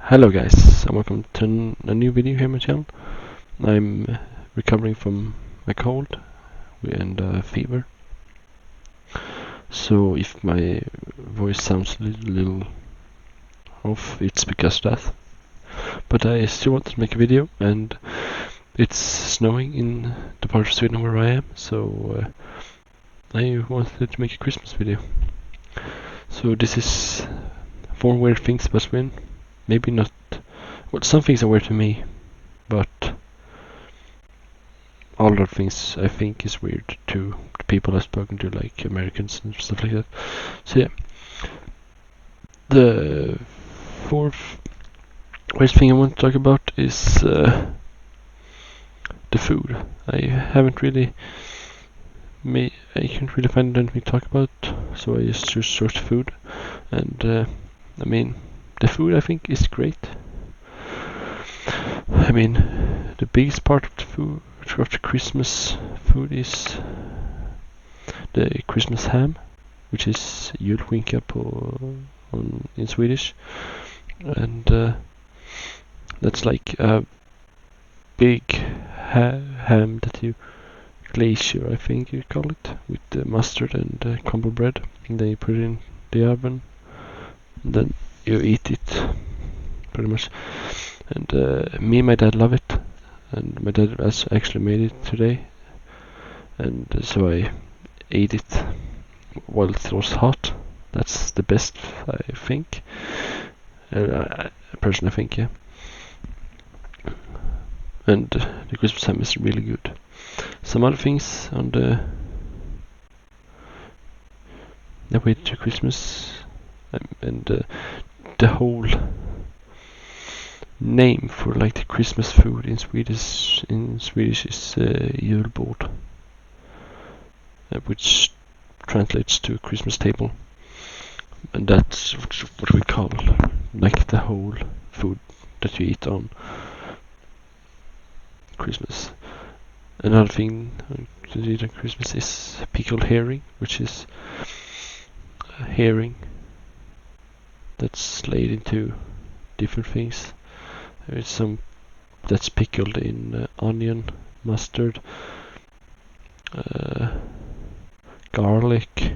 Hello guys, and welcome to a new video here on my channel. I'm recovering from a cold and fever, so if my voice sounds a little off, it's because of that. But I still want to make a video, and it's snowing in the part of Sweden where I am, so I wanted to make a Christmas video. So this is 4 weird things about Sweden. Maybe not. Well, some things are weird to me, but all other things I think is weird to the people I've spoken to, like Americans and stuff like that. So yeah, the fourth worst thing I want to talk about is the food. I can't really find anything to talk about, so I just search food, and I mean, the food I think is great. I mean, the biggest part of the food, of the Christmas food, is the Christmas ham, which is julskinka in Swedish, and that's like a big ham that you glacier, I think you call it, with mustard and crumble bread, and then you put it in the oven, and then you eat it, pretty much. And me and my dad love it, and my dad has actually made it today, and so I ate it while it was hot. That's the best, I think. Personally, I think, yeah. And the Christmas ham is really good. Some other things on the way to Christmas, and the whole name for like the Christmas food in Swedish is julbord, which translates to Christmas table, and that's what we call like the whole food that you eat on Christmas. Another thing to eat on Christmas is pickled herring, which is a herring that's laid into different things. There's some that's pickled in onion, mustard, garlic,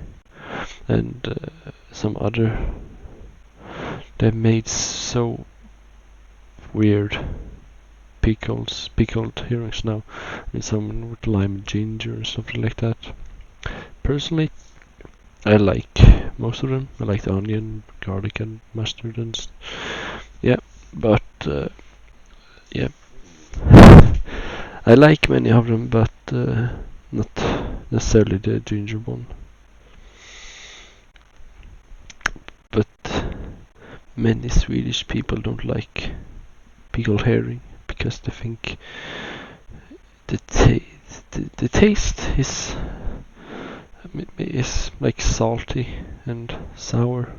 and some other. They've made so weird pickled herrings now. I mean, some with lime and ginger and something like that. Personally, I like most of them. I like the onion, garlic, and mustard, and yeah. But yeah, I like many of them, but not necessarily the ginger one. But many Swedish people don't like pickled herring because they think the taste is like salty and sour,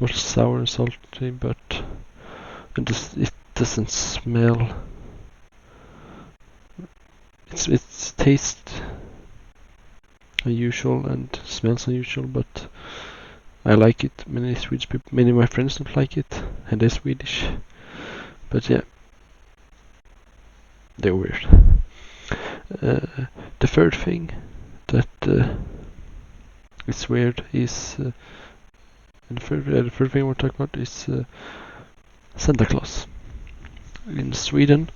more sour and salty, but it doesn't smell. It's taste unusual and smells unusual, but I like it. Many Swedish people, many of my friends don't like it, and they're Swedish. But yeah, they're weird. The third thing that is weird is the third thing we're talking about is Santa Claus. In Sweden,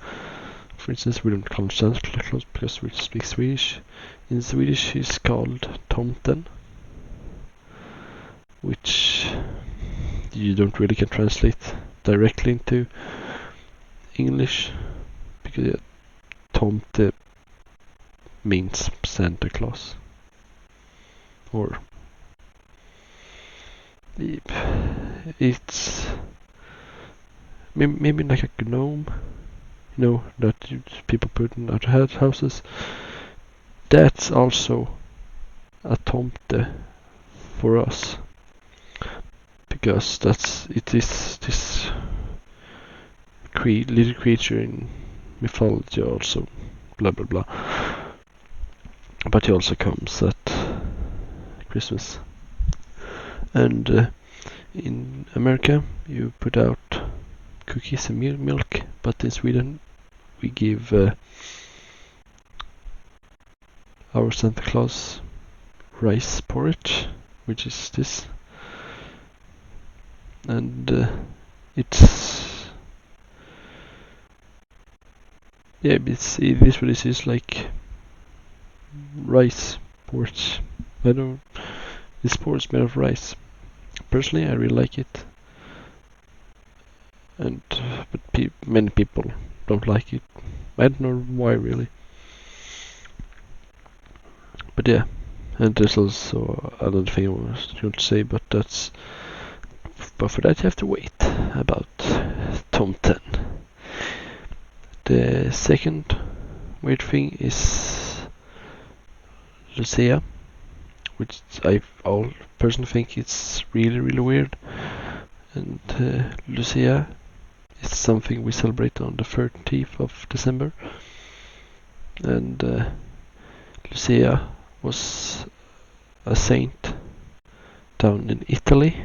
for instance, we don't call him Santa Claus because we speak Swedish. In Swedish, he's called Tomten, which you don't really can translate directly into English, because yeah, Tomte means Santa Claus, or it's maybe like a gnome, that people put in other houses. That's also a tomte for us, because it is this little creature in mythology also, blah blah blah. But he also comes at Christmas. And in America, you put out cookies and milk, but in Sweden we give our Santa Claus rice porridge, which is this, and it's it is what it is, like rice porridge. This porridge made of rice. Personally, I really like it, and but many people don't like it. I don't know why really, but yeah. And there's also another thing I was going to say, but for that you have to wait about Tomten. The second weird thing is Lucia, which I personally think it's really weird. And Lucia is something we celebrate on the 13th of December. And Lucia was a saint down in Italy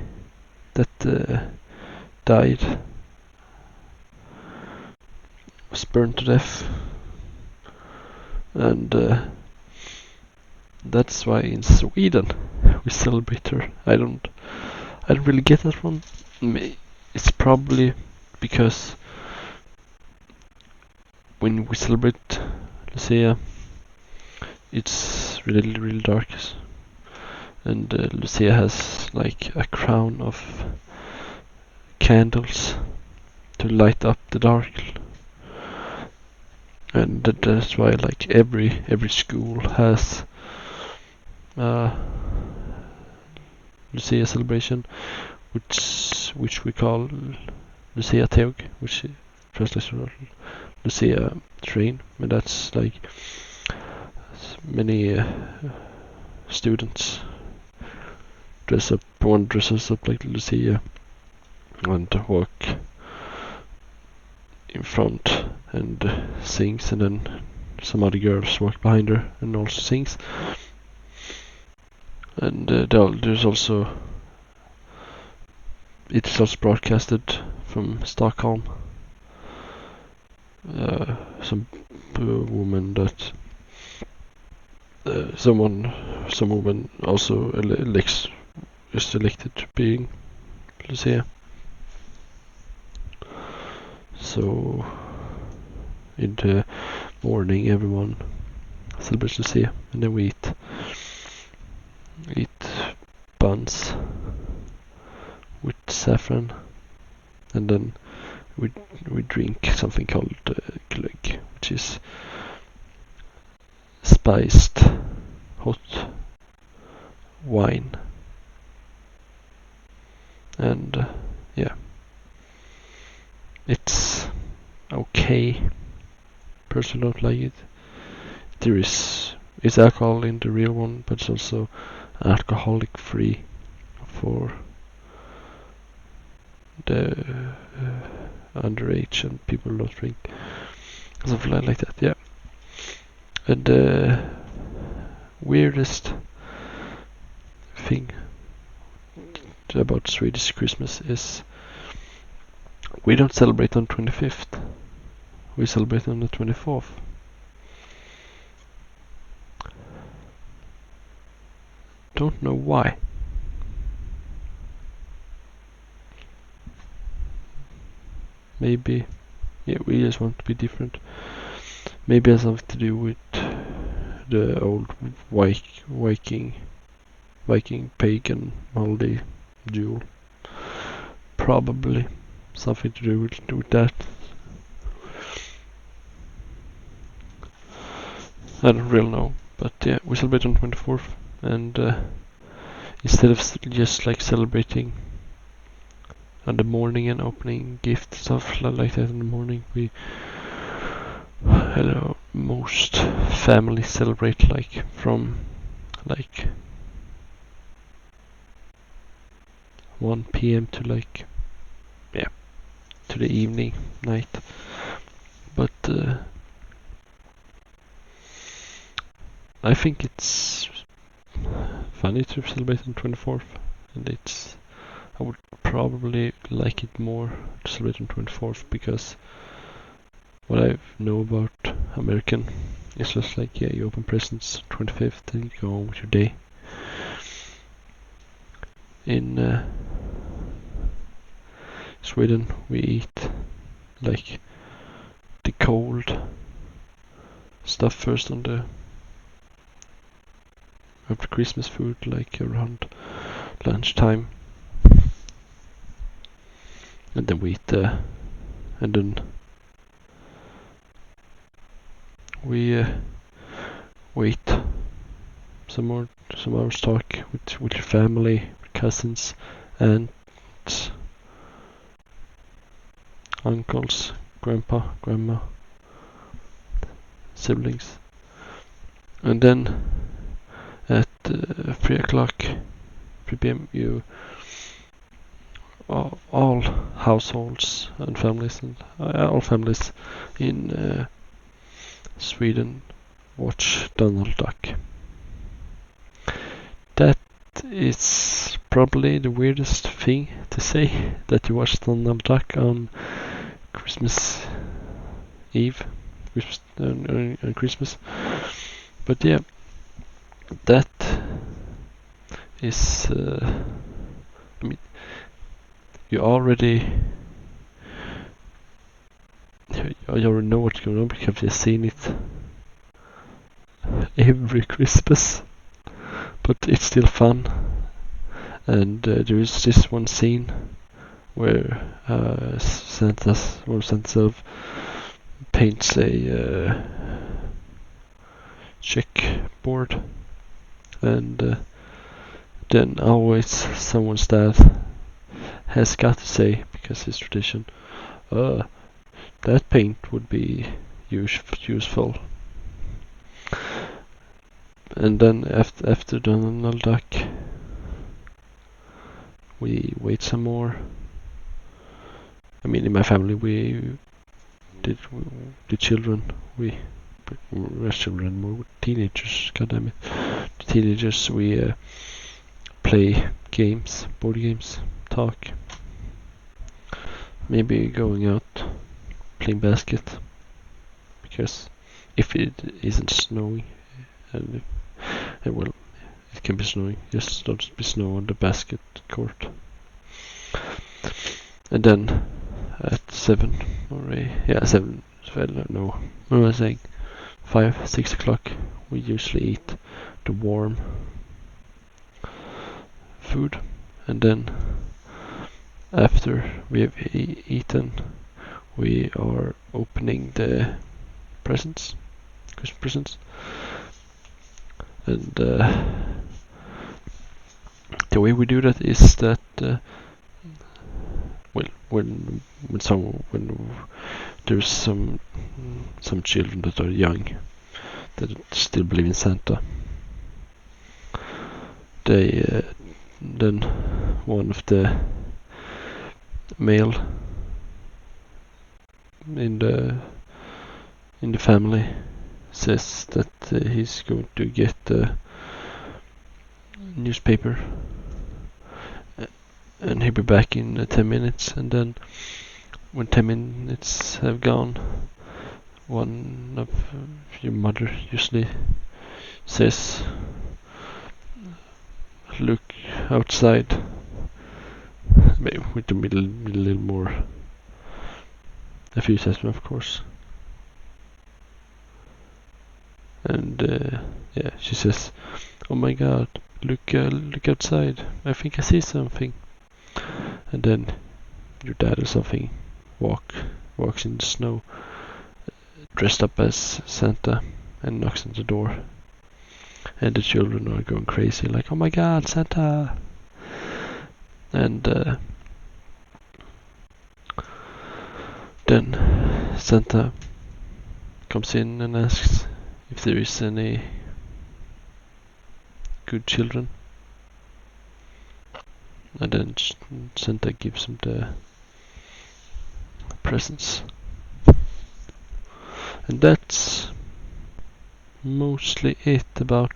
that died, was burned to death, and that's why in Sweden we celebrate her. I don't really get that one. It's probably because when we celebrate Lucia, it's really dark, and Lucia has like a crown of candles to light up the dark, and that's why like every school has Lucia celebration, which we call Lucia Tåg, which translates to Lucia train, and that's like many students one dresses up like Lucia and walk in front and sings, and then some other girls walk behind her and also sings. And there's also, it's also broadcasted from Stockholm. Some woman that some woman also is elected to being Lucia. So in the morning everyone celebrates Lucia, and then we eat buns with saffron, and then we drink something called glögg, which is spiced hot wine. And yeah, it's okay. Personally don't like it. It's alcohol in the real one, but it's also alcoholic free for the underage and people who don't drink, something like that. Yeah. And the weirdest thing about Swedish Christmas is we don't celebrate on 25th. We celebrate on the 24th. Don't know why. Maybe, yeah, we just want to be different. Maybe it has something to do with the old Viking pagan holiday Jule. Probably something to do with that. I don't really know, but yeah, we celebrate on 24th, and instead of just like celebrating on the morning and opening gifts, stuff like that in the morning, we most families celebrate like from like 1 p.m. to like to the evening night. But I think it's funny to celebrate on 24th, and it's I would probably like it more to celebrate on 24th, because what I know about American is just like, yeah, you open presents 25th and you go on with your day. In Sweden we eat like the cold stuff first on the after Christmas food, like around lunchtime, and then we eat and then we wait some hours, talk with your family, cousins, aunts, uncles, grandpa, grandma, siblings, and then at 3 o'clock, 3 p.m. you all households and families and all families in Sweden watch Donald Duck. That is probably the weirdest thing to say, that you watch Donald Duck on Christmas Eve, on Christmas. But yeah, that is, I mean, you already know what's going on because you've seen it every Christmas. But it's still fun, and there is this one scene where Santa's elf paints a checkboard, and then always someone's dad has got to say, because it's tradition, that paint would be useful. And then after Donald Duck, we wait some more. I mean, in my family, the children, we're children, more teenagers, goddammit. The teenagers, we play games, board games, talk. Maybe going out, playing basket. Because if it isn't snowing, and well, it can be snowing, just don't be snow on the basket court. And then at 7 or 7, no, what am I saying? 5, 6 o'clock, we usually eat the warm food, and then after we have eaten, we are opening the presents, Christmas presents, and the way we do that is that when there's some children that are young that still believe in Santa, they then one of the male in the family says that he's going to get the newspaper, and he'll be back in 10 minutes, and then when 10 minutes have gone, one of your mother usually says, look outside, maybe with a little more enthusiasm, of course. And yeah, she says, oh my god, look outside, I think I see something. And then your dad or something walks in the snow, dressed up as Santa, and knocks on the door. And the children are going crazy, like, oh my god, Santa! And then Santa comes in and asks if there is any good children. And then Santa gives him the presents. And that's mostly it about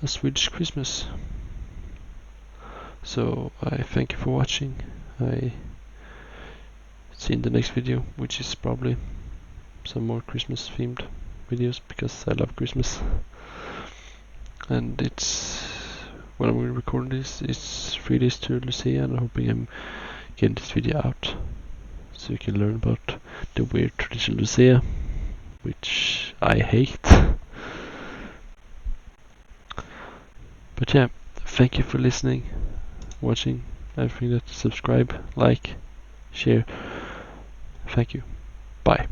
a Swedish Christmas. So I thank you for watching. I see you in the next video, which is probably some more Christmas themed videos because I love Christmas. And it's when I'm recording this, it's 3 days to Lucia, and I'm hoping I'm getting this video out so you can learn about the weird traditional Lucia, which I hate. But yeah, thank you for listening, watching, everything. That subscribe, like, share. Thank you. Bye.